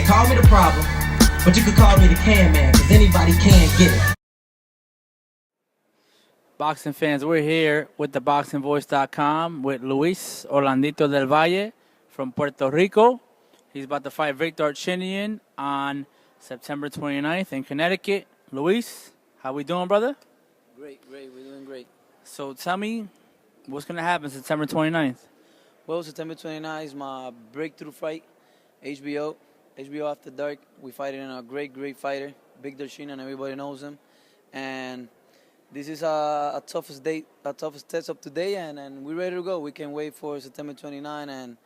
call me the problem, but you could call me the can man, because anybody can get it. Boxing fans, we're here with theboxingvoice.com with Luis Orlandito del Valle from Puerto Rico. He's about to fight Victor Archinian on September 29th in Connecticut. Luis, how we doing, brother? Great. We're doing great. So tell me, what's going to happen September 29th? Well, September 29th is my breakthrough fight, HBO After Dark. We fighting a great fighter, Victor Archinian, everybody knows him. And this is a toughest test of today, and we're ready to go. We can't wait for September 29, and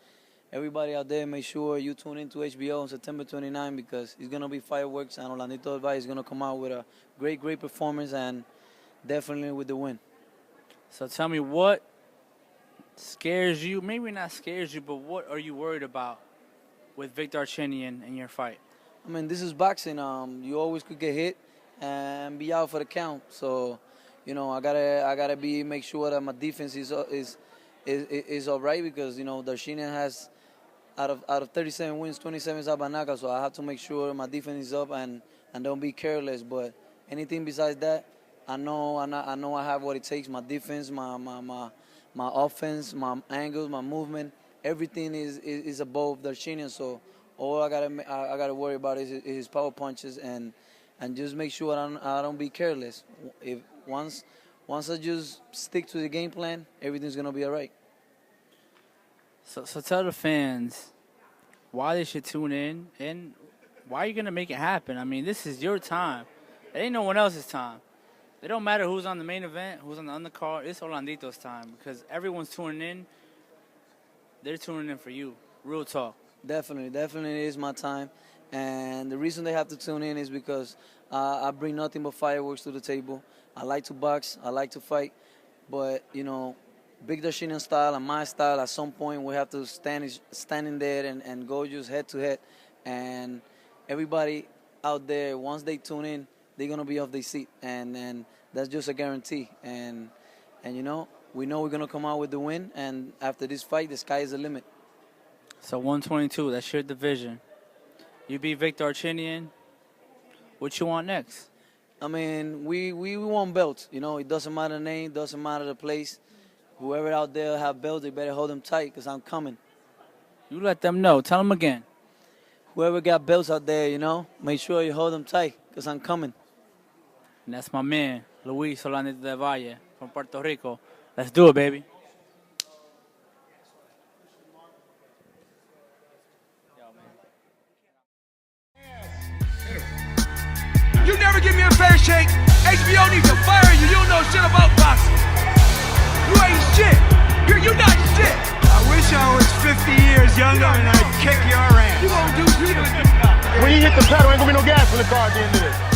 everybody out there, make sure you tune into HBO on September 29 because it's going to be fireworks, and Orlandito del Valle is going to come out with a great performance and definitely with the win. So tell me, what scares you? Maybe not scares you, but what are you worried about with Victor Archinian in your fight? I mean, this is boxing. You always could get hit and be out for the count. So, you know, I gotta make sure that my defense is all right because Archinian has out of 37 wins, 27 is Abanaga. So I have to make sure my defense is up and don't be careless. But anything besides that, I know I have what it takes. My defense, my offense, my angles, my movement, everything is above Archinian. So all I gotta worry about is his power punches and just make sure I don't be careless. If once I just stick to the game plan, everything's gonna be all right. So tell the fans why they should tune in and why you're gonna make it happen. I mean, this is your time. It ain't no one else's time. It don't matter who's on the main event, who's on the undercard. It's Orlandito's time because everyone's tuning in. They're tuning in for you. Real talk. Definitely it is my time. And the reason they have to tune in is because I bring nothing but fireworks to the table. I like to box. I like to fight. But, Victor Archinian style and my style, at some point we have to stand in there and go just head to head. And everybody out there, once they tune in, they're going to be off their seat. And that's just a guarantee. And we know we're going to come out with the win. And after this fight, the sky is the limit. So 122, that's your division. You beat Victor Archinian. What you want next? I mean, we want belts. It doesn't matter the name, doesn't matter the place. Whoever out there have belts, they better hold them tight because I'm coming. You let them know. Tell them again. Whoever got belts out there, make sure you hold them tight because I'm coming. And that's my man, Luis Orlandito del Valle from Puerto Rico. Let's do it, baby. You never give me a fair shake. HBO needs to fire you. You don't know shit about boxing. You ain't shit. You're not shit. I wish I was 50 years younger and I'd kick your ass. You won't do shit. When you hit the pedal, ain't gonna be no gas in the car at the end of this.